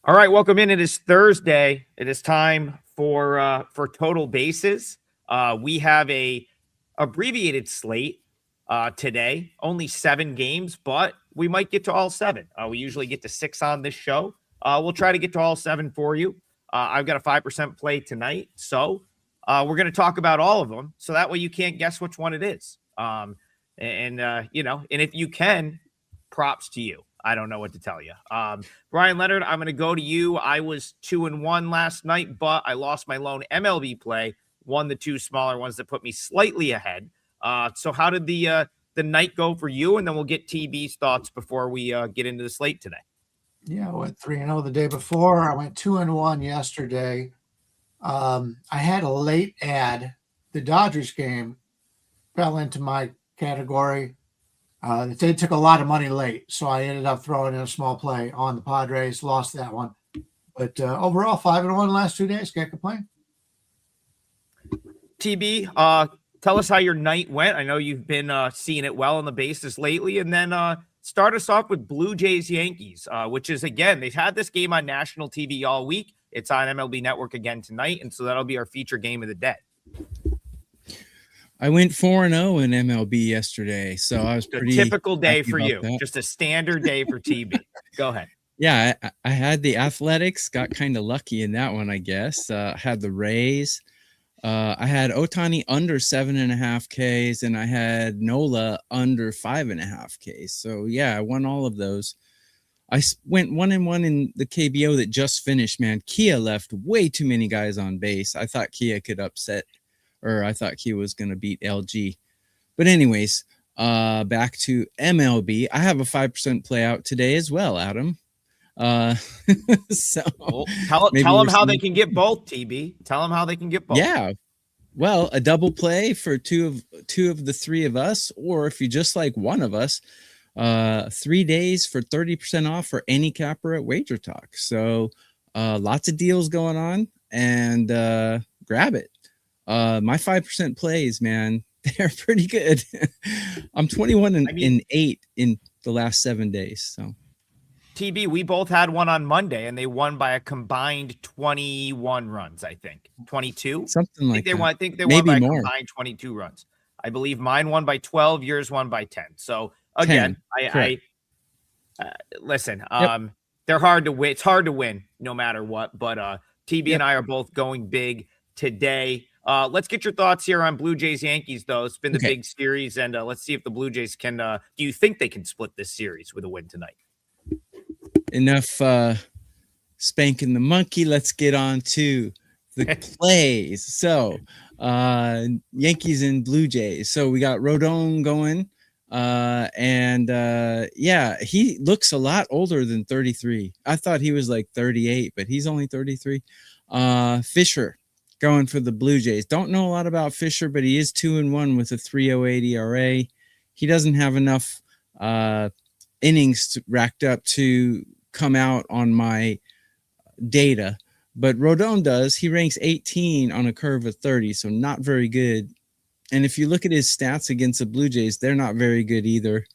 All right, welcome in. It is Thursday. It is time for total bases. We have a abbreviated slate today. Only 7 games, but we might get to all 7. We usually get to 6 on this show. We'll try to get to all 7 for you. I've got a 5% play tonight, so we're going to talk about all of them, so that way you can't guess which one it is. And if you can, props to you. I don't know what to tell you. Bryan Leonard, I'm going to go to you. I was 2-1 last night, but I lost my lone MLB play, won the 2 smaller ones that put me slightly ahead. So how did the night go for you? And then we'll get TB's thoughts before we get into the slate today. Yeah, I went 3-0 the day before. I went 2-1 yesterday. I had a late ad. The Dodgers game fell into my category. They took a lot of money late, so I ended up throwing in a small play on the Padres, lost that one. But overall, 5-1 last 2 days. Can't complain. TB, tell us how your night went. I know you've been seeing it well on the bases lately. And then start us off with Blue Jays Yankees, which is, again, they've had this game on national TV all week. It's on MLB Network again tonight, and so that'll be our feature game of the day. I went 4-0 in MLB yesterday, so I was pretty a typical day for you. That. Just a standard day for TB. Go ahead. Yeah, I had the Athletics, got kind of lucky in that one, I guess. Had the Rays. I had Ohtani under 7.5 Ks, and I had Nola under 5.5 Ks. So, yeah, I won all of those. I went 1-1 in the KBO that just finished, man. Kia left way too many guys on base. I thought Kia could upset, or I thought Kia was going to beat LG. But anyways, back to MLB. I have a 5% play out today as well, Adam. So tell them how they can get both, TB. Tell them how they can get both. Yeah. Well, a double play for two of the 3 of us, or if you just like one of us, 3 days for 30% off for any capper at WagerTalk. So lots of deals going on, and grab it. My 5% plays, man, they're pretty good. I'm 21 and 8 in the last 7 days. So TB, we both had one on Monday, and they won by a combined 21 runs, I think. 22? Something like that. I think they won by a combined 22 runs. I believe mine won by 12, yours won by 10. So, again, 10. Listen, Yep. they're hard to win. It's hard to win no matter what, but TB and I are both going big today. Let's get your thoughts here on Blue Jays Yankees, though. It's been the big series, and let's see if the Blue Jays can do you think they can split this series with a win tonight? Enough spanking the monkey. Let's get on to the plays. So Yankees and Blue Jays. So we got Rodon going. He looks a lot older than 33. I thought he was like 38, but he's only 33. Fisher going for the Blue Jays. Don't know a lot about Fisher, but he is 2-1 with a 3.08 ERA. He doesn't have enough innings racked up to come out on my data, but Rodon does. He ranks 18 on a curve of 30, so not very good. And if you look at his stats against the Blue Jays, they're not very good either.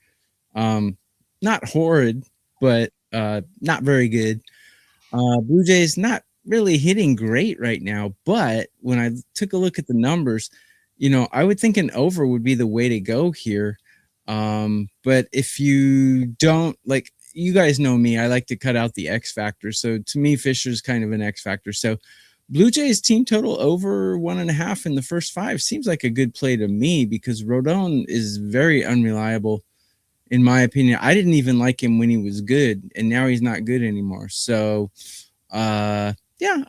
Not horrid, but not very good. Blue Jays not really hitting great right now, but when I took a look at the numbers, I would think an over would be the way to go here. But if you don't, like, you guys know me, I like to cut out the X factor. So to me, Fisher's kind of an X factor. So Blue Jays team total over 1.5 in the first 5 seems like a good play to me, because Rodon is very unreliable, in my opinion. I didn't even like him when he was good, and now he's not good anymore. So, I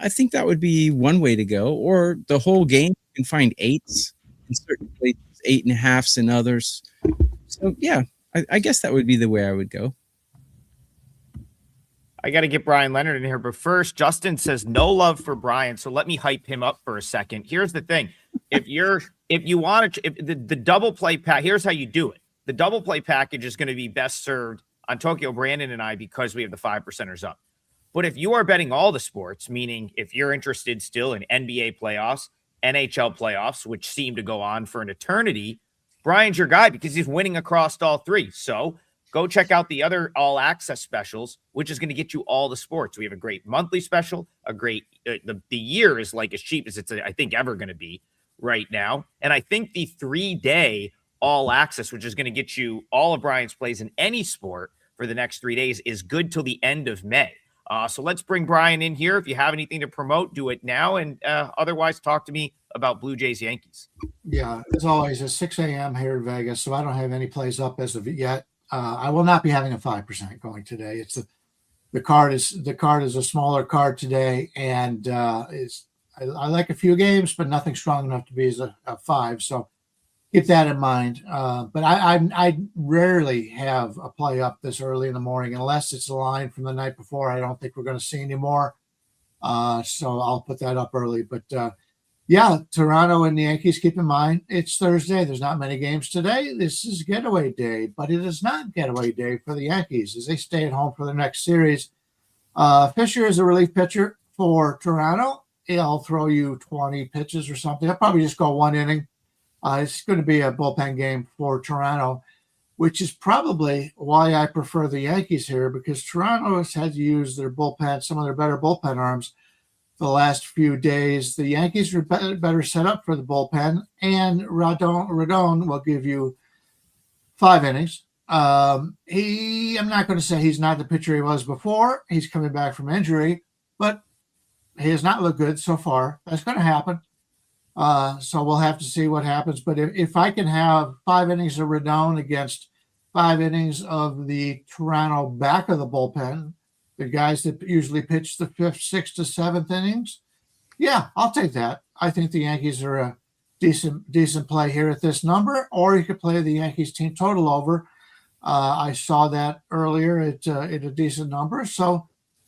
think that would be one way to go. Or the whole game, you can find 8s in certain places, 8.5s in others. So, I guess that would be the way I would go. I got to get Bryan Leonard in here, but first, Justin says no love for Bryan, so let me hype him up for a second. Here's the thing: if you want to, the double play pack, here's how you do it. The double play package is going to be best served on Tokyo, Brandon, and I, because we have the 5%ers up. But if you are betting all the sports, meaning if you're interested still in NBA playoffs, NHL playoffs, which seem to go on for an eternity, Bryan's your guy because he's winning across all 3. So go check out the other all access specials, which is going to get you all the sports. We have a great monthly special, a great, the year is like as cheap as it's, I think, ever going to be right now. And I think the 3-day all access, which is going to get you all of Brian's plays in any sport for the next 3 days, is good till the end of May. So let's bring Brian in here. If you have anything to promote, do it now. And otherwise, talk to me about Blue Jays Yankees. Yeah, as always, it's 6 a.m. here in Vegas, so I don't have any plays up as of yet. I will not be having a 5% going today. It's the card is a smaller card today, and I like a few games, but nothing strong enough to be as a 5. So keep that in mind. But I rarely have a play up this early in the morning unless it's a line from the night before. I don't think we're going to see any more. So I'll put that up early. But yeah, Toronto and the Yankees, keep in mind, it's Thursday. There's not many games today. This is getaway day, but it is not getaway day for the Yankees as they stay at home for their next series. Fisher is a relief pitcher for Toronto. He'll throw you 20 pitches or something. He'll probably just go 1 inning. It's going to be a bullpen game for Toronto, which is probably why I prefer the Yankees here, because Toronto has had to use their bullpen, some of their better bullpen arms, the last few days. The Yankees are better set up for the bullpen, and Rodon will give you 5 innings. I'm not going to say he's not the pitcher he was before. He's coming back from injury, but he has not looked good so far. That's going to happen. So we'll have to see what happens. But if I can have 5 innings of Rodon against 5 innings of the Toronto back of the bullpen, the guys that usually pitch the 5th, 6th to 7th innings, yeah, I'll take that. I think the Yankees are a decent play here at this number, or you could play the Yankees team total over. I saw that earlier at a decent number. So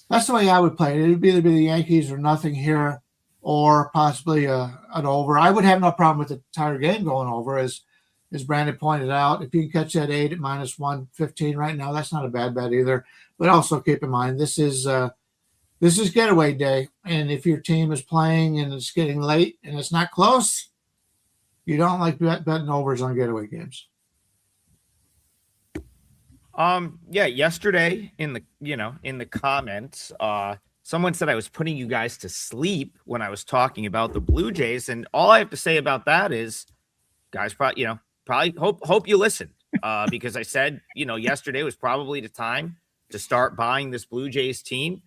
that's the way I would play it. It would either be the Yankees or nothing here, or possibly an over. I would have no problem with the entire game going over, as Brandon pointed out. If you can catch that 8 at -115 right now, that's not a bad bet either. But also keep in mind, this is getaway day, and if your team is playing and it's getting late and it's not close, you don't like betting overs on getaway games. Yeah, yesterday in the comments, someone said I was putting you guys to sleep when I was talking about the Blue Jays, and all I have to say about that is, guys, probably hope you listened, because I said, yesterday was probably the time to start buying this Blue Jays team.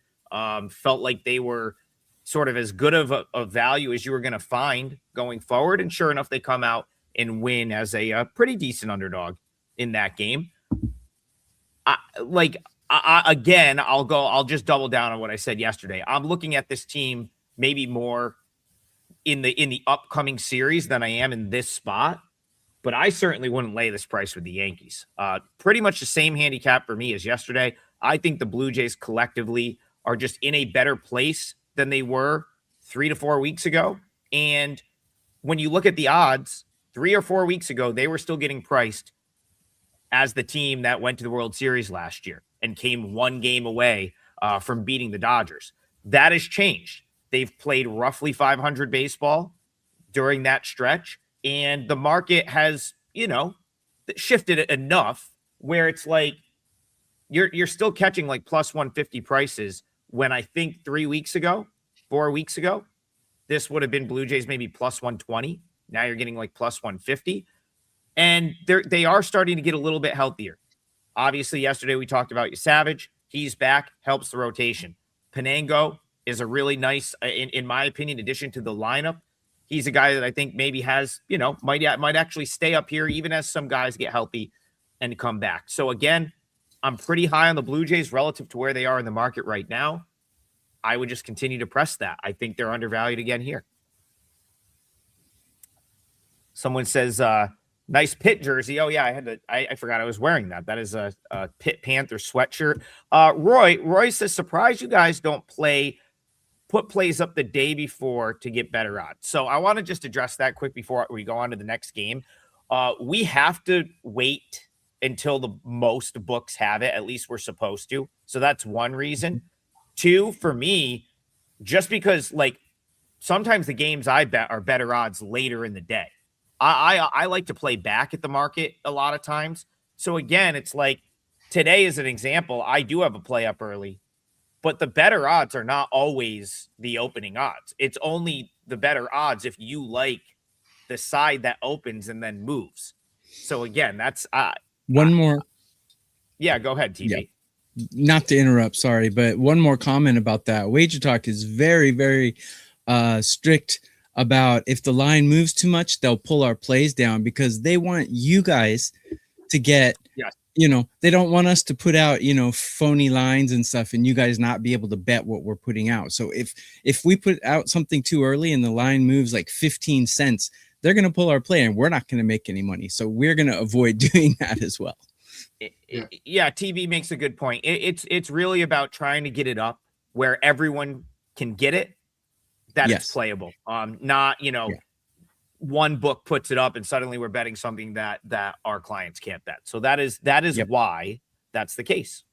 Felt like they were sort of as good of a value as you were going to find going forward, and sure enough, they come out and win as a pretty decent underdog in that game. Again, I'll just double down on what I said yesterday. I'm looking at this team maybe more in the upcoming series than I am in this spot, but I certainly wouldn't lay this price with the Yankees. Pretty much the same handicap for me as yesterday. I think the Blue Jays collectively are just in a better place than they were 3 to 4 weeks ago. And when you look at the odds, 3 or 4 weeks ago, they were still getting priced as the team that went to the World Series last year and came 1 game away from beating the Dodgers. That has changed. They've played roughly 500 baseball during that stretch, and the market has, shifted enough where it's like you're still catching like plus 150 prices, when I think 4 weeks ago, this would have been Blue Jays maybe plus 120. Now you're getting like plus 150. And they are starting to get a little bit healthier. Obviously, yesterday we talked about Savage. He's back, helps the rotation. Penango is a really nice, in my opinion, addition to the lineup. He's a guy that I think maybe has, might actually stay up here even as some guys get healthy and come back. So again, I'm pretty high on the Blue Jays relative to where they are in the market right now. I would just continue to press that. I think they're undervalued again here. Someone says, nice Pitt jersey. Oh yeah, I forgot I was wearing that. That is a Pitt Panther sweatshirt. Roy says, surprised you guys don't put plays up the day before to get better odds. So I want to just address that quick before we go on to the next game. We have to wait until the most books have it. At least we're supposed to. So that's one reason. 2, for me, just because sometimes the games I bet are better odds later in the day. I like to play back at the market a lot of times. So again, it's like today is an example. I do have a play up early, but the better odds are not always the opening odds. It's only the better odds if you like the side that opens and then moves. So again, that's one more. Yeah, go ahead, TV. Yeah. Not to interrupt, sorry, but one more comment about that. WagerTalk is very, very strict about if the line moves too much, they'll pull our plays down because they want you guys to get, they don't want us to put out, phony lines and stuff and you guys not be able to bet what we're putting out. So if we put out something too early and the line moves like 15 cents, they're going to pull our play and we're not going to make any money. So we're going to avoid doing that as well. Yeah, TV makes a good point. It's really about trying to get it up where everyone can get it, that it's playable. Not, one book puts it up and suddenly we're betting something that our clients can't bet. So that is why that's the case.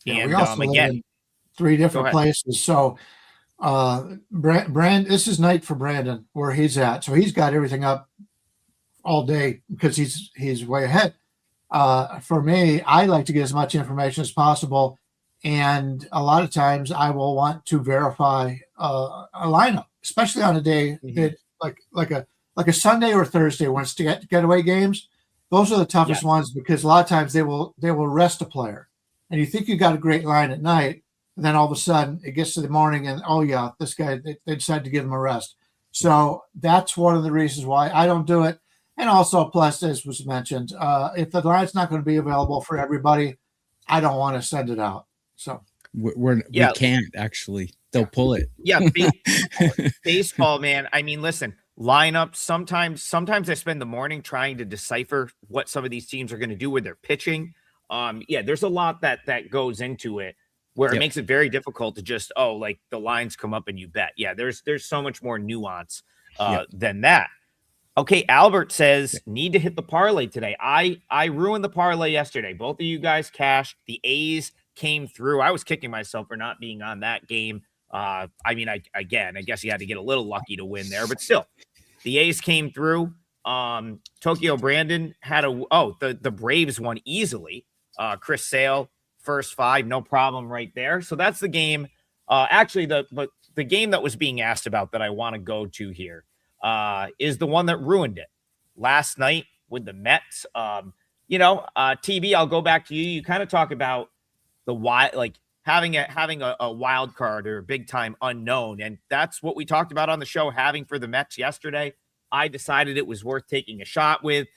Yeah, and we also live in 3 different places. So this is night for Brandon where he's at. So he's got everything up all day because he's way ahead. For me, I like to get as much information as possible. And a lot of times I will want to verify a lineup, especially on a day that like a Sunday or Thursday when it's getaway games. Those are the toughest ones because a lot of times they will rest a player. And you think you got a great line at night, and then all of a sudden it gets to the morning and, oh yeah, this guy, they decide to give him a rest. So that's one of the reasons why I don't do it. And also, plus, as was mentioned, if the line's not going to be available for everybody, I don't want to send it out. So we can't actually. They'll pull it. Yeah, baseball, man. I mean, listen, lineups. Sometimes I spend the morning trying to decipher what some of these teams are going to do with their pitching. There's a lot that goes into it where it makes it very difficult to just like the lines come up and you bet. Yeah, there's so much more nuance than that. Okay, Albert says, need to hit the parlay today. I ruined the parlay yesterday. Both of you guys cashed. The A's came through. I was kicking myself for not being on that game. I guess you had to get a little lucky to win there, but still, the A's came through. Tokyo Brandon had the Braves won easily. Chris Sale, first 5, no problem right there. So that's the game. Actually, the game that was being asked about that I want to go to here. Is the one that ruined it last night with the Mets. TV, I'll go back to you. You kind of talk about having a wild card or a big time unknown. And that's what we talked about on the show, having for the Mets yesterday. I decided it was worth taking a shot with.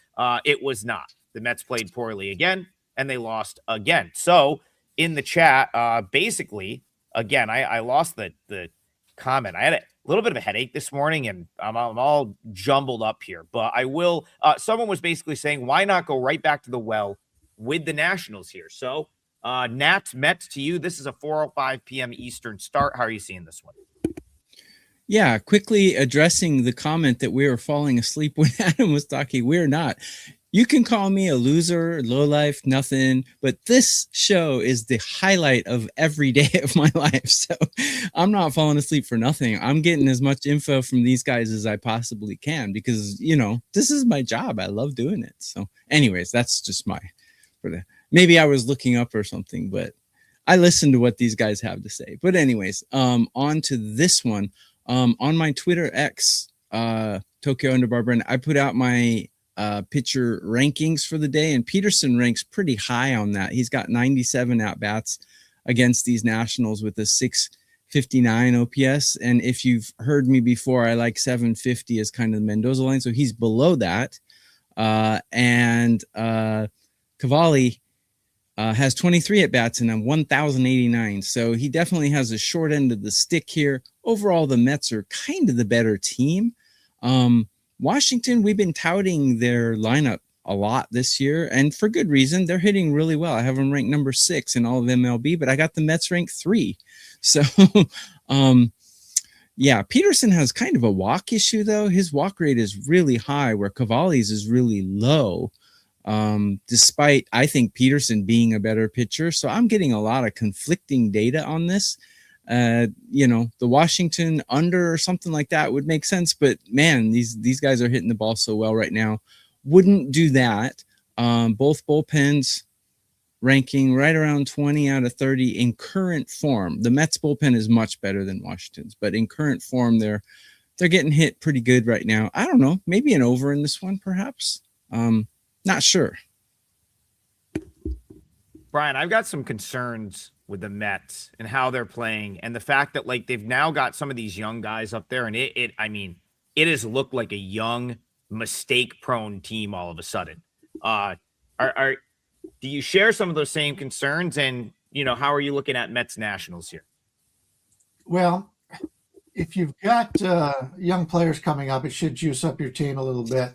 It was not. The Mets played poorly again and they lost again. So in the chat, basically, again, I lost the comment. I had a little bit of a headache this morning and I'm all jumbled up here, but I will. Someone was basically saying, why not go right back to the well with the Nationals here? So Nats Mets to you. This is a 4:05 p.m. Eastern start. How are you seeing this one? Yeah, quickly addressing the comment that we were falling asleep when Adam was talking. We're not. You can call me a loser, low life, nothing, but this show is the highlight of every day of my life. So I'm not falling asleep for nothing. I'm getting as much info from these guys as I possibly can because, this is my job. I love doing it. So anyways, that's just maybe I was looking up or something, but I listen to what these guys have to say. But anyways, on to this one. On my Twitter X, Tokyo _Brandon, I put out my pitcher rankings for the day, and Peterson ranks pretty high on that. He's got 97 at-bats against these Nationals with a 659 OPS. And if you've heard me before, I like 750 as kind of the Mendoza line. So he's below that. And Cavalli has 23 at-bats and then 1,089. So he definitely has a short end of the stick here. Overall, the Mets are kind of the better team. Washington, we've been touting their lineup a lot this year, and for good reason. They're hitting really well. I have them ranked number 6 in all of MLB, but I got the Mets ranked 3. So, Peterson has kind of a walk issue, though. His walk rate is really high, where Cavalli's is really low, despite, I think, Peterson being a better pitcher. So I'm getting a lot of conflicting data on this. The Washington under or something like that would make sense, but man, these guys are hitting the ball so well right now. Wouldn't do that. Both bullpens ranking right around 20 out of 30 in current form. The Mets bullpen is much better than Washington's, but in current form, they're getting hit pretty good right now. I don't know, maybe an over in this one, perhaps. Not sure. Brian, I've got some concerns with the Mets and how they're playing, and the fact that like they've now got some of these young guys up there, and it has looked like a young, mistake-prone team all of a sudden. Do you share some of those same concerns? And how are you looking at Mets Nationals here? Well, if you've got young players coming up, it should juice up your team a little bit,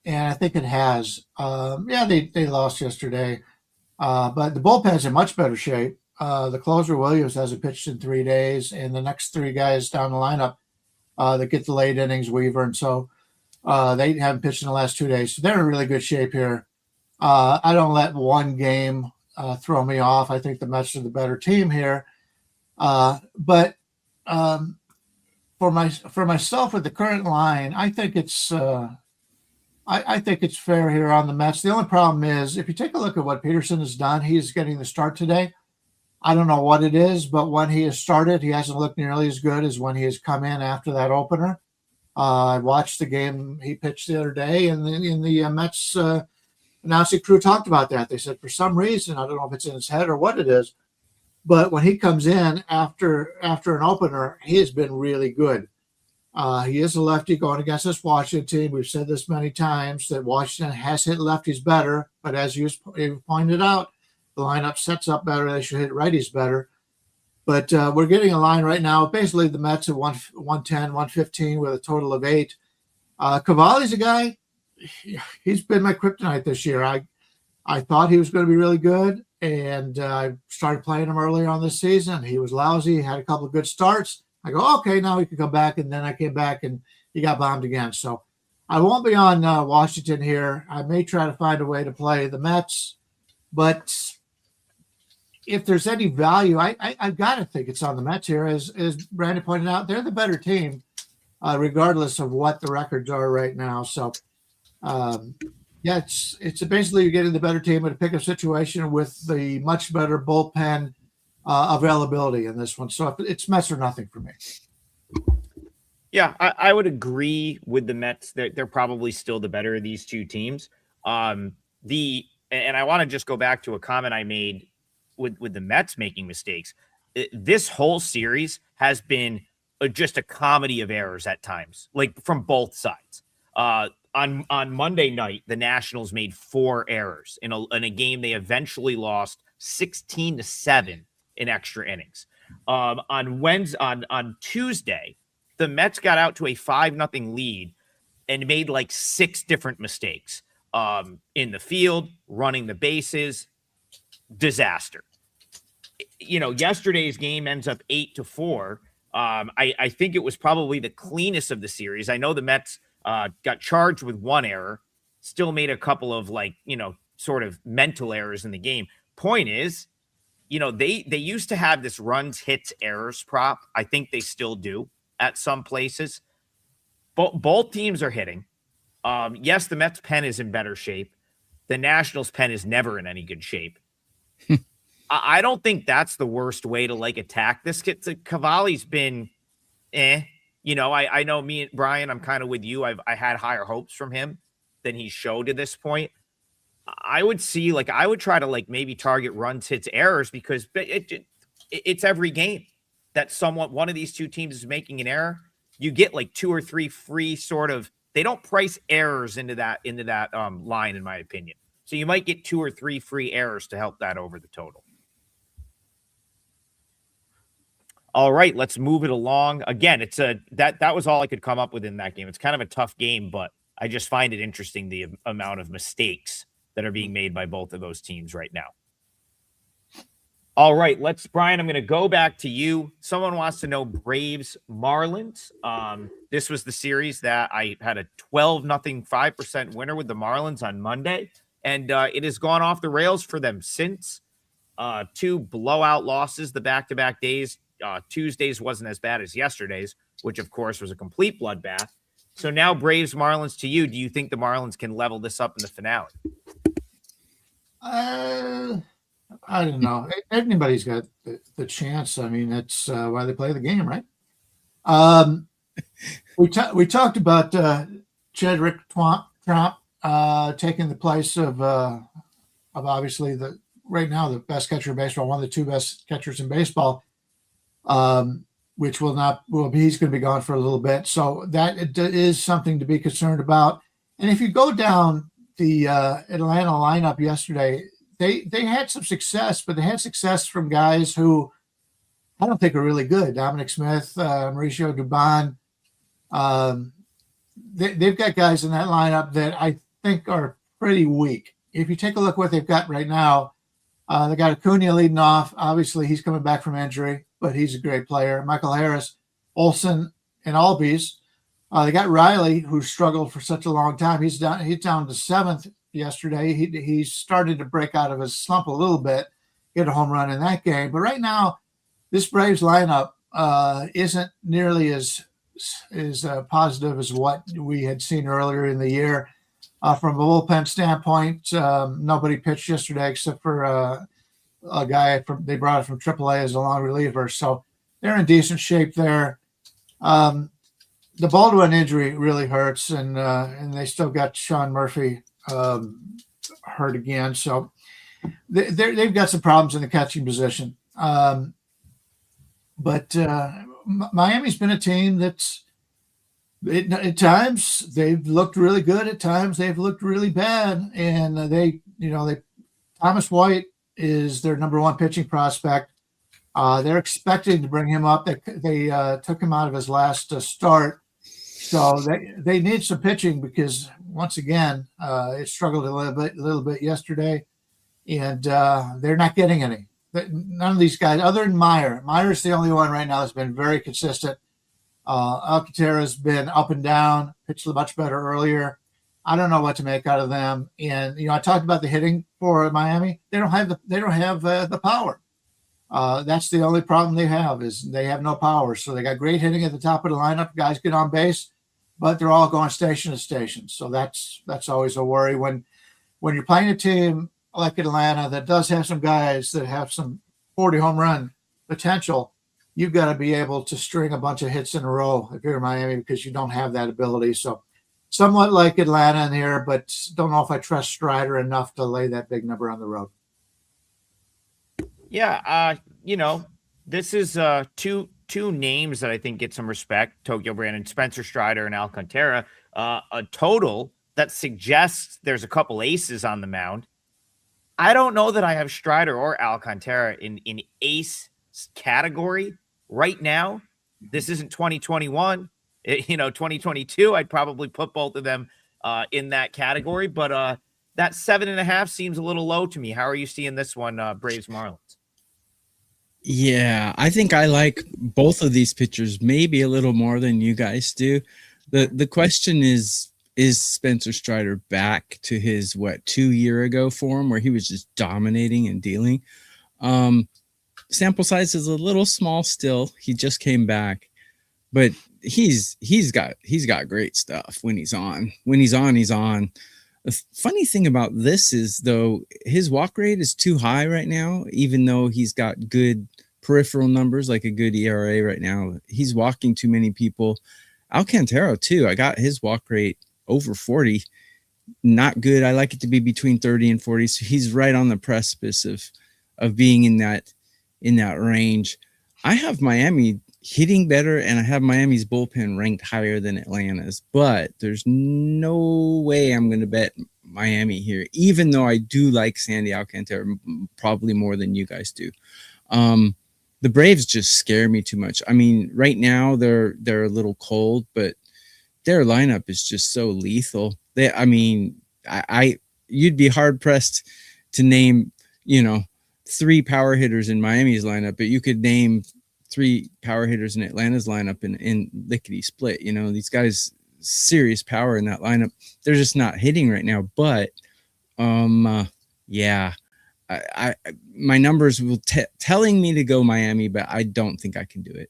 and I think it has. They lost yesterday, but the bullpen's in much better shape. The closer Williams hasn't pitched in 3 days, and the next three guys down the lineup that get the late innings, Weaver, and so they haven't pitched in the last 2 days. So they're in really good shape here. I don't let one game throw me off. I think the Mets are the better team here. But for myself with the current line, I think it's I think it's fair here on the Mets. The only problem is if you take a look at what Peterson has done, he's getting the start today. I don't know what it is, but when he has started, he hasn't looked nearly as good as when he has come in after that opener. I watched the game he pitched the other day, and in the Mets announcing crew talked about that. They said for some reason, I don't know if it's in his head or what it is, but when he comes in after an opener, he has been really good. He is a lefty going against this Washington team. We've said this many times that Washington has hit lefties better, but as you pointed out, the lineup sets up better. They should hit righties better. But we're getting a line right now. Basically, the Mets at 110, 115 with a total of 8. Cavalli's a guy. He's been my kryptonite this year. I thought he was going to be really good, and I started playing him earlier on this season. He was lousy. He had a couple of good starts. I go, okay, now he can come back. And then I came back, and he got bombed again. So I won't be on Washington here. I may try to find a way to play the Mets, but if there's any value, I've got to think it's on the Mets here. As Brandon pointed out, they're the better team, regardless of what the records are right now. So, it's basically you're getting the better team in a pickup situation with the much better bullpen availability in this one. So it's Mets or nothing for me. Yeah, I would agree with the Mets. They're probably still the better of these two teams. And I want to just go back to a comment I made with the Mets making mistakes. This whole series has been just a comedy of errors at times, like from both sides. On Monday night, the Nationals made 4 errors in a game they eventually lost 16-7 in extra innings. On Tuesday, the Mets got out to a 5-0 lead and made like 6 different mistakes in the field, running the bases. Disaster. Yesterday's game ends up 8-4. I think it was probably the cleanest of the series. I know the Mets got charged with 1 error, still made a couple of sort of mental errors in the game. Point is, they used to have this runs, hits, errors prop. I think they still do at some places. Both teams are hitting. Yes, the Mets pen is in better shape. The Nationals pen is never in any good shape. I don't think that's the worst way to attack this. Cavalli's been I know me and Brian, I'm kind of with you. I had higher hopes from him than he showed to this point. I would try to maybe target runs, hits, errors, because it's every game that one of these two teams is making an error. You get 2 or 3 free sort of. They don't price errors into that line, in my opinion. So you might get 2 or 3 free errors to help that over the total. All right, let's move it along. Again, it's that was all I could come up with in that game. It's kind of a tough game, but I just find it interesting the amount of mistakes that are being made by both of those teams right now. All right, Brian, I'm going to go back to you. Someone wants to know Braves Marlins. This was the series that I had a 12-0 5% winner with the Marlins on Monday, and it has gone off the rails for them since. 2 blowout losses the back-to-back days. Tuesdays wasn't as bad as yesterday's, which of course was a complete bloodbath. So now Braves Marlins to you. Do you think the Marlins can level this up in the finale? I don't know. Anybody's got the chance. I mean, that's why they play the game, right? We talked about Chadwick Trump taking the place of obviously right now the best catcher in baseball, one of the two best catchers in baseball, which he's going to be gone for a little bit. So that is something to be concerned about. And if you go down the Atlanta lineup yesterday, they had some success, but they had success from guys who I don't think are really good. Dominic Smith, Mauricio Dubon. They've got guys in that lineup that I think are pretty weak. If you take a look what they've got right now, they got Acuna leading off. Obviously, he's coming back from injury, but he's a great player. Michael Harris, Olson, and Albies. They got Riley, who struggled for such a long time. He's down to seventh yesterday. He started to break out of his slump a little bit, get a home run in that game. But right now, this Braves lineup isn't nearly as positive as what we had seen earlier in the year. From a bullpen standpoint, nobody pitched yesterday except for a guy they brought it from AAA as a long reliever. So they're in decent shape there. The Baldwin injury really hurts, and they still got Sean Murphy hurt again. So they've got some problems in the catching position. But Miami's been a team that's at times they've looked really good. At times they've looked really bad. And Thomas White is their number one pitching prospect. They're expecting to bring him up. They took him out of his last start. So they need some pitching because once again, it struggled a little bit yesterday, and they're not getting any. None of these guys, other than Meyer. Meyer's the only one right now that's been very consistent. Alcantara's been up and down, pitched much better earlier. I don't know what to make out of them. And I talked about the hitting for Miami. They don't have the power. That's the only problem they have is they have no power. So they got great hitting at the top of the lineup. Guys get on base, but they're all going station to station. So that's always a worry when you're playing a team like Atlanta that does have some guys that have some 40 home run potential. You've got to be able to string a bunch of hits in a row if you're Miami because you don't have that ability. So somewhat like Atlanta in here, but don't know if I trust Strider enough to lay that big number on the road. Yeah, this is two names that I think get some respect. Tokyo Brandon, Spencer Strider, and Alcantara. A total that suggests there's a couple aces on the mound. I don't know that I have Strider or Alcantara in ace category right now. This isn't 2021. 2022, I'd probably put both of them in that category. But that 7.5 seems a little low to me. How are you seeing this one, Braves Marlins? Yeah, I think I like both of these pitchers maybe a little more than you guys do. The question is Spencer Strider back to his 2 year ago form where he was just dominating and dealing? Sample size is a little small still. He just came back, but he's got great stuff when he's on. When he's on, he's on. The funny thing about this is, though, his walk rate is too high right now, even though he's got good peripheral numbers, like a good ERA right now. He's walking too many people. Alcantara, too. I got his walk rate over 40. Not good. I like it to be between 30 and 40. So he's right on the precipice of being in that range. I have Miami hitting better, and I have Miami's bullpen ranked higher than Atlanta's, but there's no way I'm going to bet Miami here, even though I do like Sandy Alcantara probably more than you guys do. The Braves just scare me too much. I mean, right now they're a little cold, but their lineup is just so lethal. You'd be hard pressed to name, 3 power hitters in Miami's lineup, but you could name 3 power hitters in Atlanta's lineup in lickety split. These guys, serious power in that lineup. They're just not hitting right now. But my numbers will telling me to go Miami, but I don't think I can do it.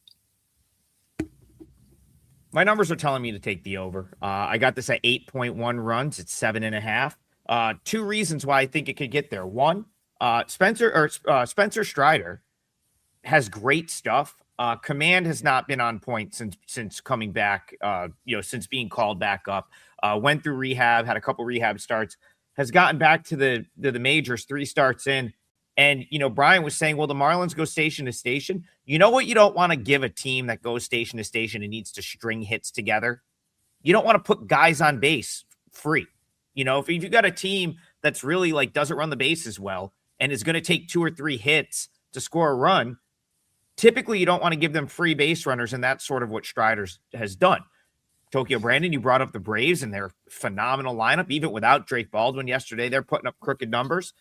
My numbers are telling me to take the over. I got this at 8.1 runs. It's 7.5. 2 reasons why I think it could get there. One, Spencer Strider has great stuff. Command has not been on point since coming back, since being called back up. Went through rehab, had a couple rehab starts, has gotten back to the majors, 3 starts in. And, Brian was saying, well, the Marlins go station to station. You know what you don't want to give a team that goes station to station and needs to string hits together? You don't want to put guys on base free. If you got a team that's really doesn't run the bases well and is going to take 2 or 3 hits to score a run, typically you don't want to give them free base runners, and that's sort of what Strider has done. Tokyo Brandon, you brought up the Braves and their phenomenal lineup. Even without Drake Baldwin yesterday, they're putting up crooked numbers.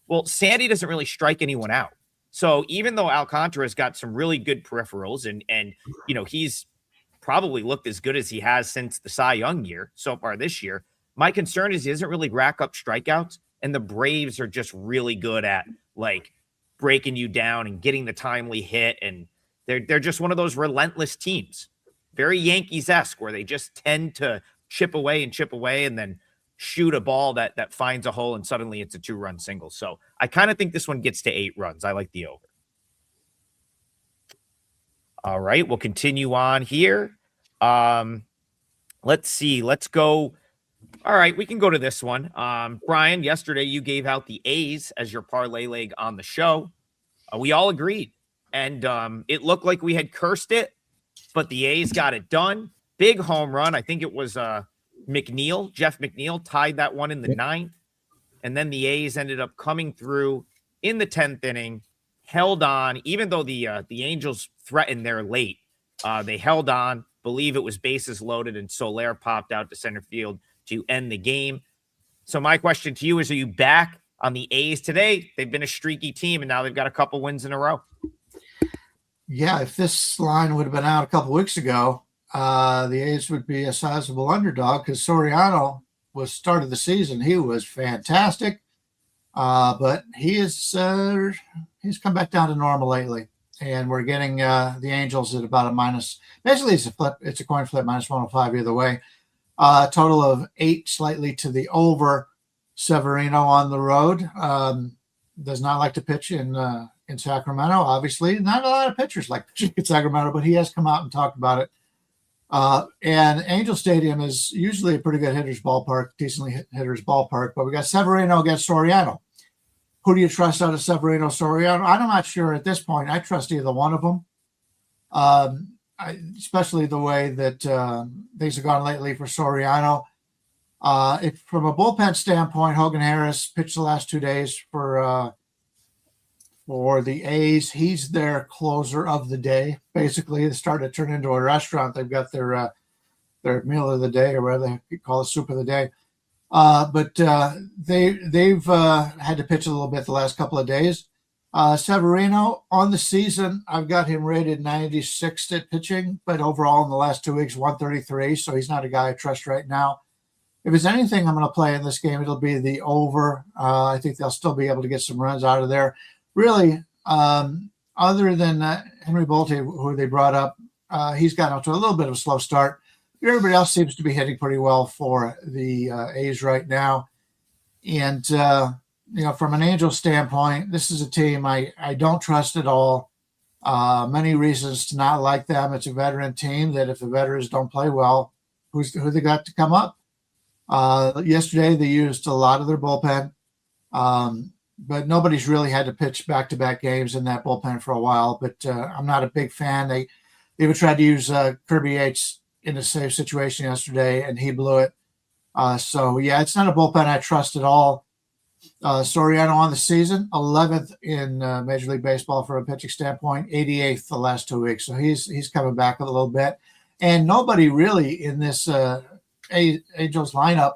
Well, Sandy doesn't really strike anyone out. So even though Alcantara's got some really good peripherals and he's probably looked as good as he has since the Cy Young year so far this year, my concern is he doesn't really rack up strikeouts, and the Braves are just really good at breaking you down and getting the timely hit, and they're just one of those relentless teams. Very Yankees-esque, where they just tend to chip away and then shoot a ball that finds a hole and suddenly it's a 2-run single. So I kind of think this one gets to 8 runs. I like the over. All right, we'll continue on here. Let's see. Let's go. All right, we can go to this one. Brian, yesterday you gave out the A's as your parlay leg on the show. We all agreed. And it looked like we had cursed it, but the A's got it done. Big home run. I think it was Jeff McNeil tied that one in the 9th. And then the A's ended up coming through in the 10th inning, held on, even though the Angels threatened there late. They held on, believe it was bases loaded, and Soler popped out to center field to end the game. So my question to you is, are you back on the A's today? They've been a streaky team, and now they've got a couple wins in a row. Yeah, if this line would have been out a couple weeks ago, the A's would be a sizable underdog because Soriano was started the season. He was fantastic, but he's come back down to normal lately, and we're getting the Angels at about a minus. Basically, it's a flip. It's a coin flip, minus 105 either way. Total of 8, slightly to the over. Severino on the road does not like to pitch in Sacramento. Obviously, not a lot of pitchers like pitching in Sacramento, but he has come out and talked about it. And Angel Stadium is usually a pretty good hitter's ballpark, decently hitter's ballpark. But we got Severino against Soriano. Who do you trust out of Severino, Soriano? I'm not sure at this point. I trust either one of them. Especially the way that things have gone lately for Soriano. If from a bullpen standpoint, Hogan Harris pitched the last 2 days for the A's. He's their closer of the day. Basically, it's starting to turn into a restaurant. They've got their meal of the day, or whatever they call it, soup of the day. But they've had to pitch a little bit the last couple of days. Severino on the season, I've got him rated 96th at pitching, but overall in the last 2 weeks, 133. So he's not a guy I trust right now. If there's anything I'm going to play in this game, it'll be the over. I think they'll still be able to get some runs out of there. Really, other than Henry Bolte, who they brought up, he's gotten off to a little bit of a slow start. Everybody else seems to be hitting pretty well for the A's right now. And, from an Angel standpoint, this is a team I don't trust at all. Many reasons to not like them. It's a veteran team that if the veterans don't play well, who they got to come up? Yesterday, they used a lot of their bullpen, but nobody's really had to pitch back-to-back games in that bullpen for a while. But I'm not a big fan. They even tried to use Kirby Yates in a safe situation yesterday, and he blew it. It's not a bullpen I trust at all. Soriano on the season, 11th in Major League Baseball from a pitching standpoint, 88th the last 2 weeks. So he's coming back a little bit. And nobody really in this Angels lineup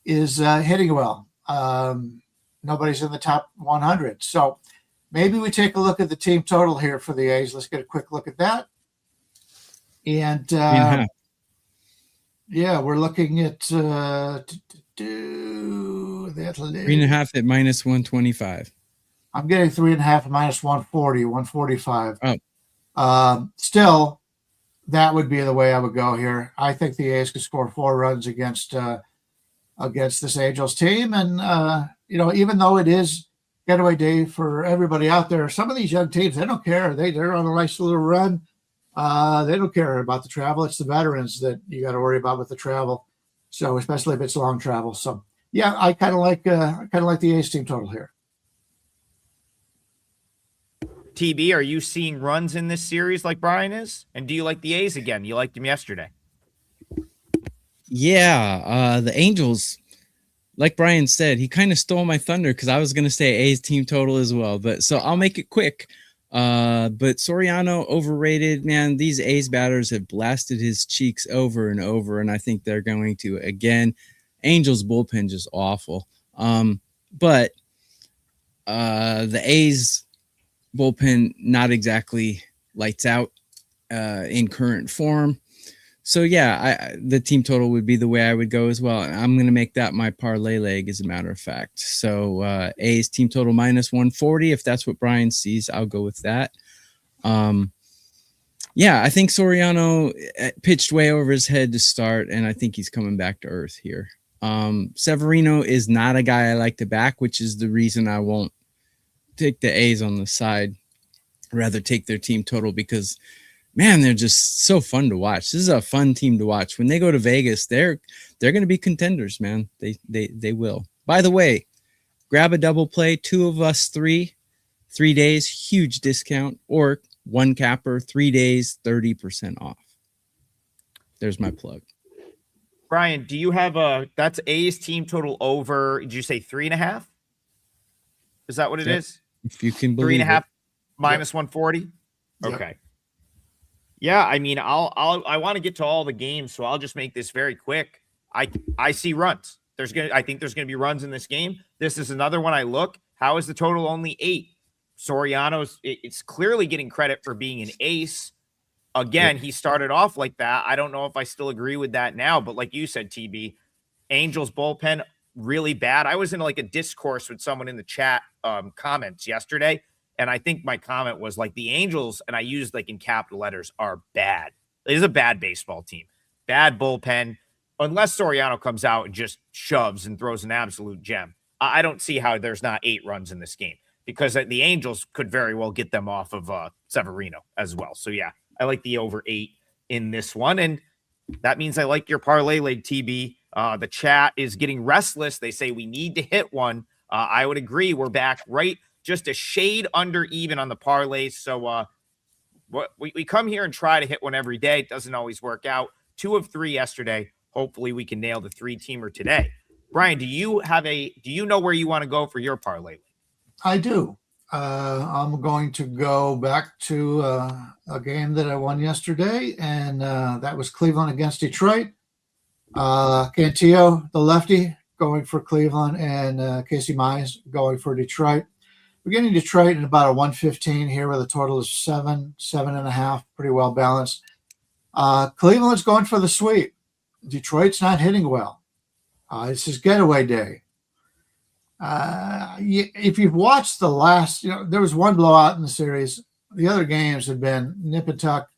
is hitting well. Nobody's in the top 100. So maybe we take a look at the team total here for the A's. Let's get a quick look at that. And we're looking at 3.5 at minus 125. I'm getting 3.5 at minus 140, 145. Oh. Still, that would be the way I would go here. I think the A's could score 4 runs against this Angels team. And, even though it is getaway day for everybody out there. Some of these young teams, they don't care. They're on a nice little run. They don't care about the travel. It's the veterans that you got to worry about with the travel. So especially if it's long travel. So yeah, I kind of like the A's team total here. TB, are you seeing runs in this series like Brian is? And do you like the A's again? You liked them yesterday. Yeah, the Angels, like Brian said, he kind of stole my thunder because I was going to say A's team total as well. But so I'll make it quick. But Soriano overrated, man. These A's batters have blasted his cheeks over and over, and I think they're going to again. Angels bullpen just awful. But the A's bullpen not exactly lights out in current form. So yeah, the team total would be the way I would go as well. And I'm going to make that my parlay leg, as a matter of fact. So A's team total -140. If that's what Brian sees, I'll go with that. Yeah, I think Soriano pitched way over his head to start, and I think he's coming back to earth here. Severino is not a guy I like to back, which is the reason I won't take the A's on the side. I'd rather take their team total because, man, they're just so fun to watch. This is a fun team to watch. When they go to Vegas, they're going to be contenders, man. They will. By the way, grab a double play, 2 of us 3 days, huge discount, or 1 capper, 3 days, 30% off. There's my plug. Brian, do you have that's A's team total over, did you say 3.5? Is that what it is? If you can believe 3.5 it. -140? Yep. Okay. Yeah, I mean, I want to get to all the games, so I'll just make this very quick. I see runs. I think there's gonna be runs in this game. This is another one I look. How is the total only 8? Soriano's it's clearly getting credit for being an ace. Again, he started off like that. I don't know if I still agree with that now, but like you said, TB, Angels bullpen really bad. I was in like a discourse with someone in the chat comments yesterday, and I think my comment was like the Angels, and I used like in capital letters, are bad. It is a bad baseball team. Bad bullpen. Unless Soriano comes out and just shoves and throws an absolute gem. I don't see how there's not 8 runs in this game, because the Angels could very well get them off of Severino as well. So yeah, I like the over 8 in this one. And that means I like your parlay leg, TB. The chat is getting restless. They say we need to hit one. I would agree. We're back right just a shade under even on the parlays. So we come here and try to hit one every day. It doesn't always work out. 2 of 3 yesterday. Hopefully we can nail the 3-teamer today. Brian, do you know where you want to go for your parlay? I do. I'm going to go back to a game that I won yesterday, and that was Cleveland against Detroit. Cantillo, the lefty, going for Cleveland, and Casey Mize going for Detroit. We're getting Detroit in about a 115 here with a total of 7.5, pretty well balanced. Cleveland's going for the sweep. Detroit's not hitting well. This is getaway day. If you've watched the last, there was one blowout in the series. The other games have been nip and tuck.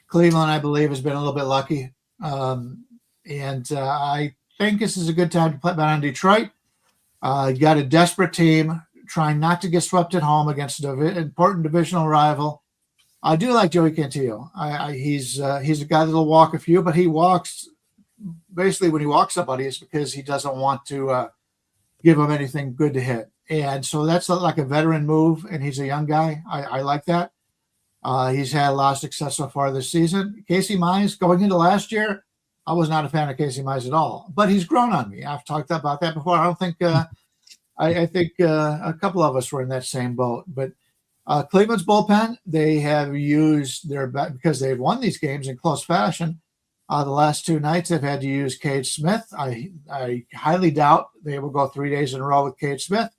Cleveland, I believe, has been a little bit lucky. And I think this is a good time to put bet on Detroit. You got a desperate team trying not to get swept at home against an important divisional rival. I do like Joey Cantillo. He's a guy that'll walk a few, but he walks basically when he walks somebody, it's because he doesn't want to give him anything good to hit. And so that's like a veteran move, and he's a young guy. I like that. He's had a lot of success so far this season. Casey Mize, going into last year, I was not a fan of Casey Mize at all, but he's grown on me. I've talked about that before. I don't think I think a couple of us were in that same boat. But Cleveland's bullpen, they have used their because they've won these games in close fashion. The last 2 nights, they've had to use Cade Smith. I highly doubt they will go 3 days in a row with Cade Smith.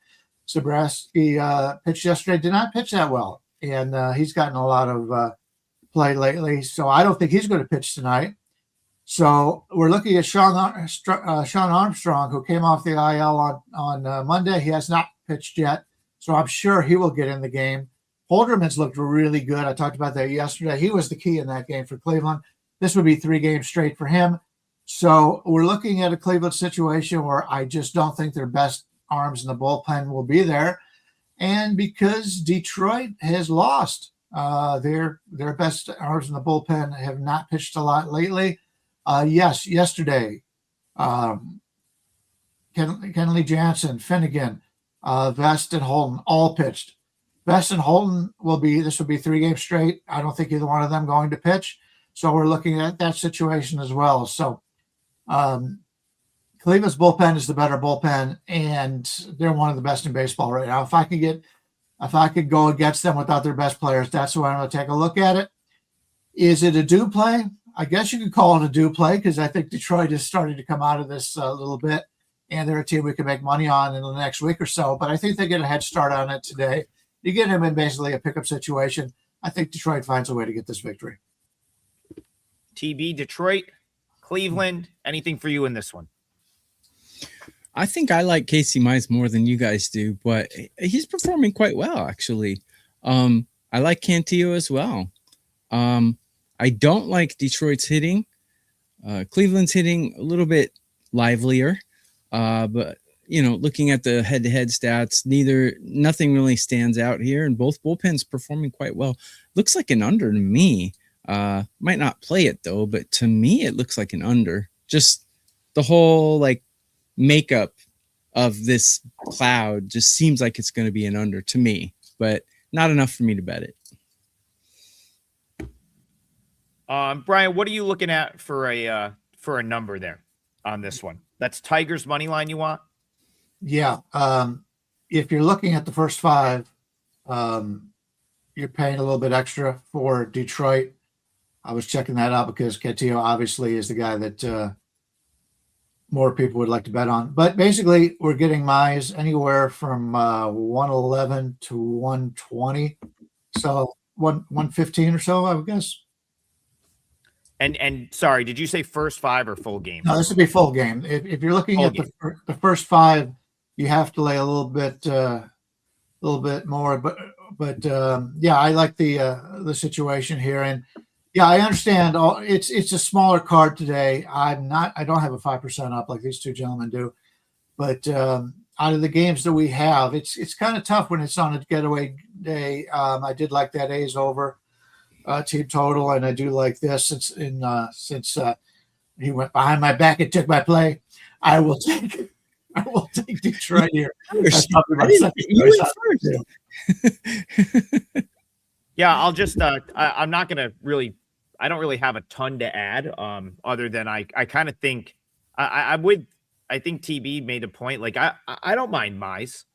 Zabrowski pitched yesterday, did not pitch that well, and he's gotten a lot of play lately. So I don't think he's going to pitch tonight. So we're looking at Sean Armstrong, who came off the IL on Monday. He has not pitched yet, so I'm sure he will get in the game. Holderman's looked really good. I talked about that yesterday. He was the key in that game for Cleveland. This would be 3 games straight for him. So we're looking at a Cleveland situation where I just don't think their best arms in the bullpen will be there, and because Detroit has lost their best arms in the bullpen, have not pitched a lot lately. Yes, yesterday, Kenley Jansen, Finnegan, Vest, and Holden all pitched. Vest and Holden will be 3 games straight. I don't think either one of them going to pitch. So we're looking at that situation as well. So Cleveland's bullpen is the better bullpen, and they're one of the best in baseball right now. If I could go against them without their best players, that's the way I'm going to take a look at it. Is it a do play? I guess you could call it a do play, because I think Detroit is starting to come out of this a little bit, and they're a team we can make money on in the next week or so. But I think they get a head start on it today. You get him in basically a pickup situation. I think Detroit finds a way to get this victory. TB, Detroit, Cleveland, anything for you in this one? I think I like Casey Mize more than you guys do, but he's performing quite well, actually. I like Cantillo as well. I don't like Detroit's hitting. Cleveland's hitting a little bit livelier, but looking at the head-to-head stats, nothing really stands out here, and both bullpens performing quite well. Looks like an under to me. Might not play it though, but to me it looks like an under. Just the whole makeup of this cloud just seems like it's going to be an under to me, but not enough for me to bet it. Brian, what are you looking at for a number there on this one? That's Tigers money line you want? Yeah. If you're looking at the first 5, you're paying a little bit extra for Detroit. I was checking that out because Cantillo obviously is the guy that more people would like to bet on. But basically, we're getting Mize anywhere from 111 to 120. So 115 or so, I would guess. And sorry, did you say first 5 or full game? No, this would be full game. If you're looking at the first 5, you have to lay a little bit more. But yeah, I like the situation here, and yeah, I understand. It's a smaller card today. I don't have a 5% up like these two gentlemen do, but out of the games that we have, it's kind of tough when it's on a getaway day. I did like that A's over team total, and I do like this since he went behind my back and took my play. I will take Detroit here. That's probably my second choice. Yeah, I'll just I'm not gonna really. I don't really have a ton to add, other than I kind of think I think TB made a point. Like I don't mind Mize.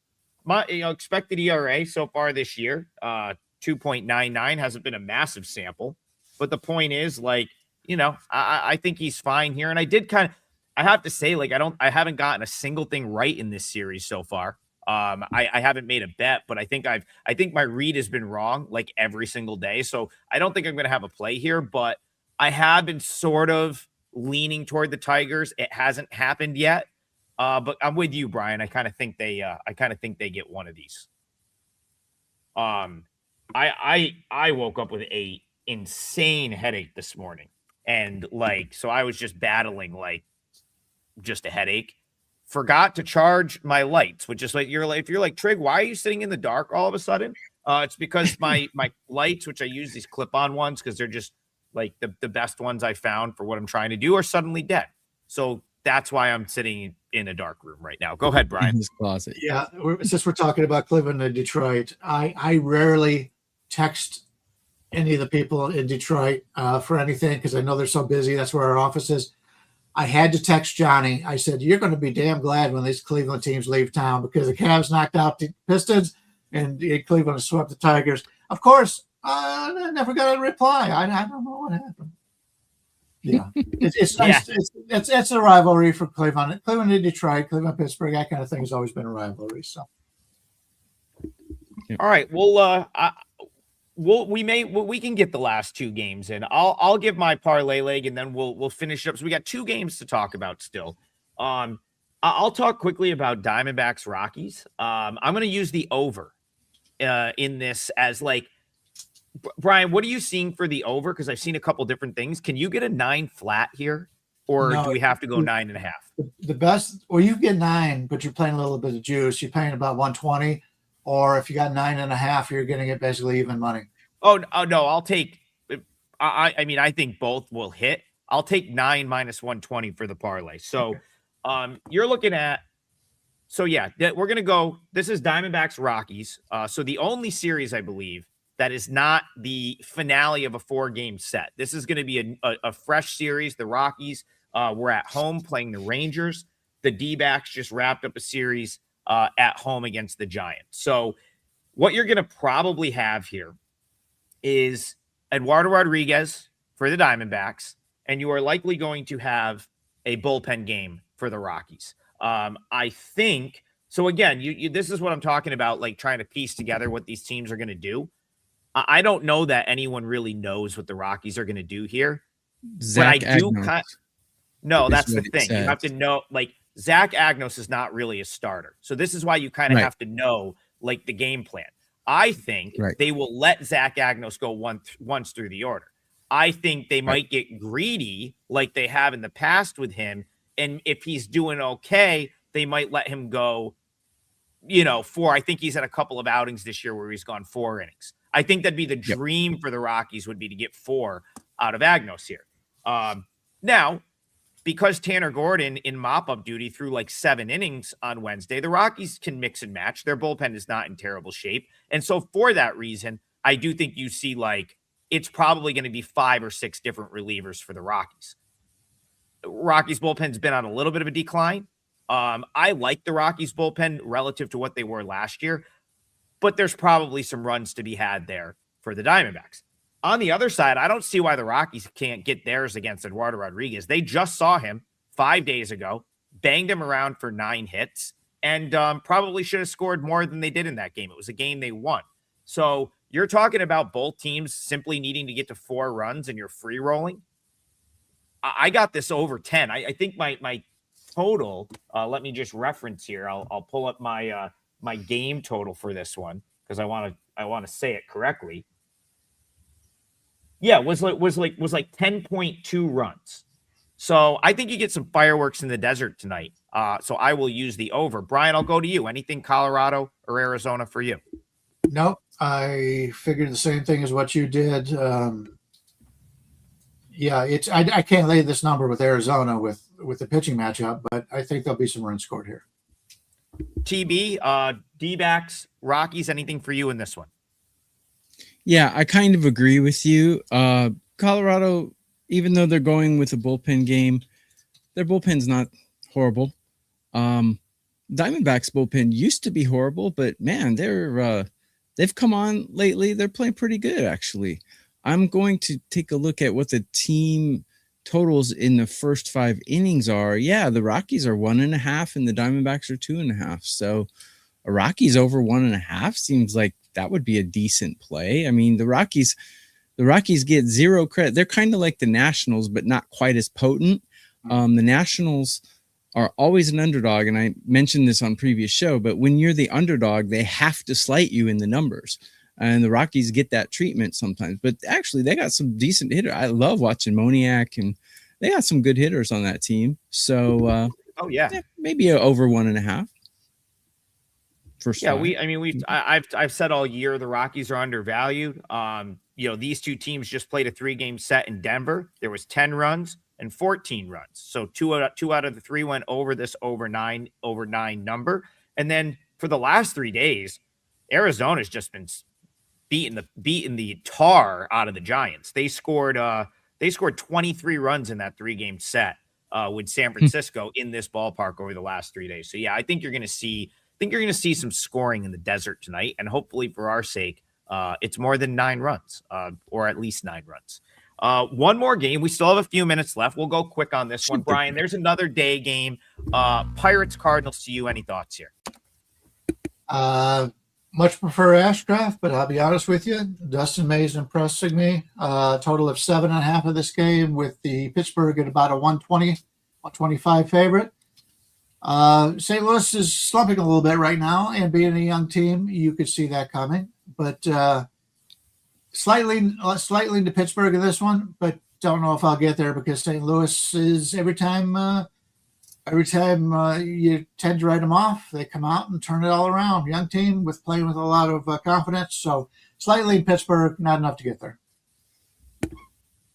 My expected ERA so far this year, 2.99, hasn't been a massive sample, but the point is, I think he's fine here. And I have to say, I haven't gotten a single thing right in this series so far. I haven't made a bet, but I think my read has been wrong every single day. So I don't think I'm going to have a play here, but I have been sort of leaning toward the Tigers. It hasn't happened yet. But I'm with you, Brian. I kind of think they get one of these. I woke up with a insane headache this morning, and so I was just battling just a headache. Forgot to charge my lights, which is if you're like, Trig, why are you sitting in the dark all of a sudden? It's because my lights, which I use these clip-on ones because they're just the best ones I found for what I'm trying to do, are suddenly dead. So that's why I'm sitting in a dark room right now. Go ahead, Brian. In his closet. Yeah, since we're talking about Cleveland and Detroit, I rarely text any of the people in Detroit for anything because I know they're so busy. That's where our office is. I had to text Johnny. I said, you're going to be damn glad when these Cleveland teams leave town because the Cavs knocked out the Pistons and Cleveland swept the Tigers. Of course, I never got a reply. I don't know what happened. Yeah, it's nice. Yeah. It's a rivalry for Cleveland. Cleveland and Detroit, Cleveland, Pittsburgh, that kind of thing has always been a rivalry. So, all right. We can get the last 2 games in. I'll give my parlay leg and then we'll finish up. So we got 2 games to talk about still. I'll talk quickly about Diamondbacks Rockies. I'm going to use the over in this as Brian, what are you seeing for the over? Because I've seen a couple different things. Can you get a 9 flat here? or No, do we have to go 9.5? The best, well, you get 9, but you're playing a little bit of juice. You're paying about 120, or if you got 9.5, you're getting it basically even money. Oh no, I'll take. I mean, I think both will hit. I'll take 9 minus 120 for the parlay. So, you're looking at. So yeah, we're gonna go. This is Diamondbacks Rockies. So the only series I believe that is not the finale of a 4-game set. This is going to be a fresh series. The Rockies were at home playing the Rangers. The D-backs just wrapped up a series at home against the Giants. So what you're going to probably have here is Eduardo Rodriguez for the Diamondbacks, and you are likely going to have a bullpen game for the Rockies. I think so. Again, this is what I'm talking about, like trying to piece together what these teams are going to do. I don't know that anyone really knows what the Rockies are going to do here. Zach but I do Agnos no, is that's the what it thing. You says. have to know, like, Zach Agnos is not really a starter. So this is why you kind of have to know, like, the game plan. I think they will let Zach Agnos go once through the order. I think they might get greedy like they have in the past with him. And if he's doing okay, they might let him go, 4. I think he's had a couple of outings this year where he's gone 4 innings. I think that'd be the dream for the Rockies would be to get 4 out of Agnos here. Now, because Tanner Gordon in mop-up duty threw like 7 innings on Wednesday, the Rockies can mix and match. Their bullpen is not in terrible shape. And so for that reason, I do think you see like it's probably going to be 5 or 6 different relievers for the Rockies. Rockies bullpen's been on a little bit of a decline. I like the Rockies bullpen relative to what they were last year, but there's probably some runs to be had there for the Diamondbacks. On the other side, I don't see why the Rockies can't get theirs against Eduardo Rodriguez. They just saw him 5 days ago, banged him around for 9 hits, and probably should have scored more than they did in that game. It was a game they won. So you're talking about both teams simply needing to get to 4 runs and you're free rolling. I got this over 10. I think my total, let me just reference here. I'll pull up my my game total for this one because I want to say it correctly. Yeah, was like 10.2 runs. So I think you get some fireworks in the desert tonight. So I will use the over. Brian, I'll go to you. Anything Colorado or Arizona for you? Nope. I figured the same thing as what you did. I can't lay this number with Arizona with the pitching matchup, but I think there'll be some runs scored here. TB, D-backs, Rockies, anything for you in this one? Yeah, I kind of agree with you. Colorado, even though they're going with a bullpen game, their bullpen's not horrible. Diamondbacks bullpen used to be horrible, but man, they've come on lately. They're playing pretty good, actually. I'm going to take a look at what the team totals in the first 5 innings are. Yeah, the Rockies are 1.5 and the Diamondbacks are 2.5. So a Rockies over 1.5 seems like that would be a decent play. I mean, the Rockies get 0 credit. They're kind of like the Nationals, but not quite as potent. The Nationals are always an underdog, and I mentioned this on previous show, but when you're the underdog, they have to slight you in the numbers. And the Rockies get that treatment sometimes. But actually, they got some decent hitters. I love watching Moniak, and they got some good hitters on that team. So, maybe over 1.5. I've said all year the Rockies are undervalued. These two teams just played a 3-game set in Denver. There was 10 runs and 14 runs. So two out of the 3 went over this over 9 number. And then for the last 3 days, Arizona's just been beating the tar out of the Giants. They scored 23 runs in that 3-game set with San Francisco in this ballpark over the last 3 days. So yeah, I think you're going to see some scoring in the desert tonight, and hopefully for our sake, it's more than 9 runs, or at least 9 runs. One more game. We still have a few minutes left. We'll go quick on this one. Brian, there's another day game. Pirates Cardinals to you. Any thoughts here? Much prefer Ashcraft, but I'll be honest with you, Dustin May's impressing me. Total of 7.5 of this game, with the Pittsburgh at about a 120, 125 favorite. St. Louis is slumping a little bit right now, and being a young team, you could see that coming. But slightly into Pittsburgh in this one. But don't know if I'll get there because St. Louis is every time you tend to write them off, they come out and turn it all around. Young team with playing with a lot of confidence. So slightly in Pittsburgh, not enough to get there.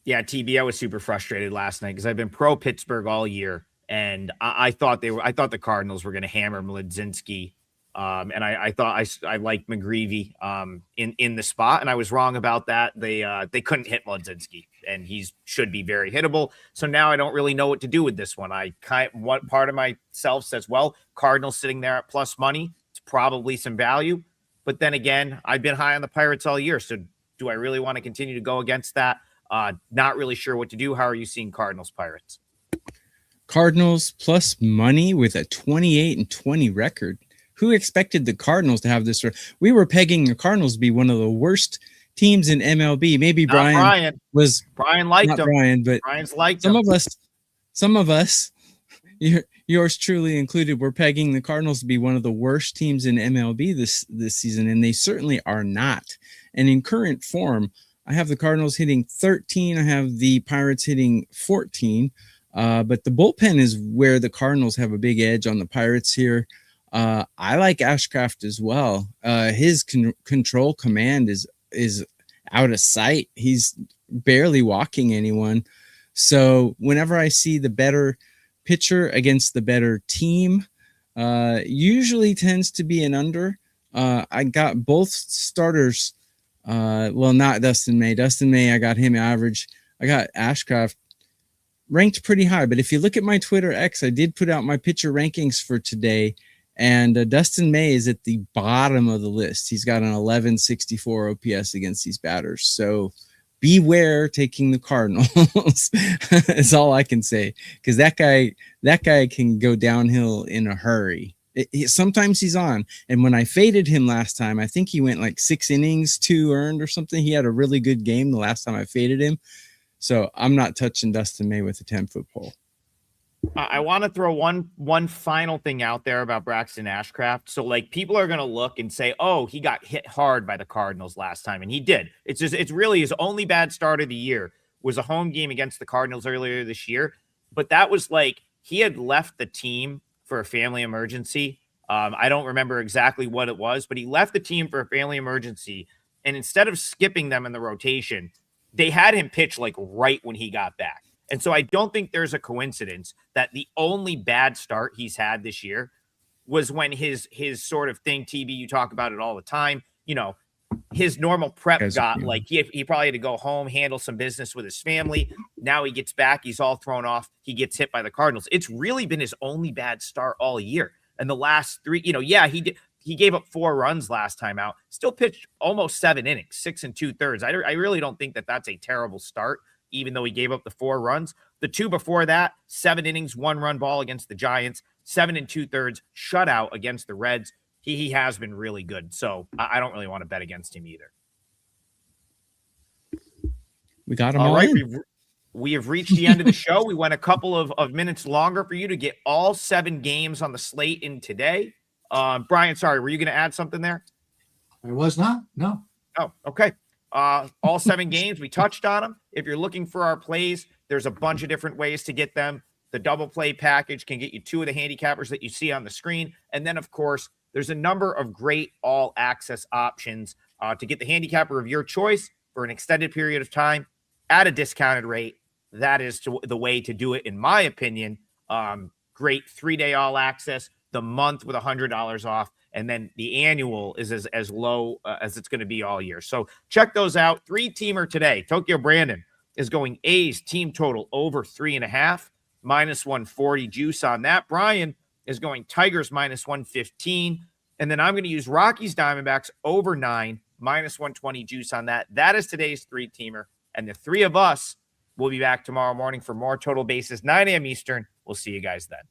Yeah, TB, I was super frustrated last night because I've been pro Pittsburgh all year, and I thought the Cardinals were going to hammer Mlodzinski, and I thought I liked McGreevy in the spot, and I was wrong about that. They couldn't hit Mlodzinski, and he should be very hittable. So now I don't really know what to do with this one. What part of myself says, well, Cardinals sitting there at plus money, it's probably some value, but then again, I've been high on the Pirates all year, so do I really want to continue to go against that? Not really sure what to do. How are you seeing Cardinals Pirates? Cardinals plus money with a 28-20 record. Who expected the Cardinals to have this? We were pegging the Cardinals to be one of the worst teams in MLB. Maybe Brian liked them. Brian, but Brian's liked some of us, yours truly included, were pegging the Cardinals to be one of the worst teams in MLB this season, and they certainly are not. And in current form, I have the Cardinals hitting 13. I have the Pirates hitting 14. But the bullpen is where the Cardinals have a big edge on the Pirates here. I like Ashcraft as well. His control command is out of sight. He's barely walking anyone. So whenever I see the better pitcher against the better team, usually tends to be an under. I got both starters. Not Dustin May. Dustin May, I got him average. I got Ashcraft ranked pretty high. But if you look at my Twitter X, I did put out my pitcher rankings for today. And Dustin May is at the bottom of the list. He's got an 1164 OPS against these batters. So beware taking the Cardinals is all I can say. Because that guy can go downhill in a hurry. Sometimes he's on. And when I faded him last time, I think he went like 6 innings, 2 earned or something. He had a really good game the last time I faded him. So I'm not touching Dustin May with a 10-foot pole. I want to throw one final thing out there about Braxton Ashcraft. So like people are going to look and say, oh, he got hit hard by the Cardinals last time. And he did. It's really his only bad start of the year was a home game against the Cardinals earlier this year. But that was like he had left the team for a family emergency. I don't remember exactly what it was, but he left the team for a family emergency. And instead of skipping them in the rotation, they had him pitch like right when he got back. And so I don't think there's a coincidence that the only bad start he's had this year was when his sort of thing, TB, you talk about it all the time, his normal prep got like he probably had to go home, handle some business with his family. Now he gets back. He's all thrown off. He gets hit by the Cardinals. It's really been his only bad start all year. And the last 3, he did. He gave up 4 runs last time out, still pitched almost 7 innings, 6 2/3. I really don't think that that's a terrible start, even though he gave up the 4 runs. The 2 before that, 7 innings, 1 run ball against the Giants, 7 2/3 shutout against the Reds. He has been really good. So I don't really want to bet against him either. We got him all right. in. We have reached the end of the show. We went a couple of minutes longer for you to get all 7 games on the slate in today. Brian, sorry, were you going to add something there? I was not. No. Oh, okay. All 7 games, we touched on them. If you're looking for our plays, there's a bunch of different ways to get them. The double play package can get you 2 of the handicappers that you see on the screen. And then, of course, there's a number of great all access options to get the handicapper of your choice for an extended period of time at a discounted rate. That is the way to do it, in my opinion. Great 3-day all access, the month with $100 off, and then the annual is as low as it's going to be all year. So check those out. 3-teamer today. Tokyo Brandon is going A's team total over 3.5, minus 140 juice on that. Brian is going Tigers minus 115. And then I'm going to use Rockies Diamondbacks over 9, minus 120 juice on that. That is today's 3-teamer. And the 3 of us will be back tomorrow morning for more Total Bases, 9 a.m. Eastern. We'll see you guys then.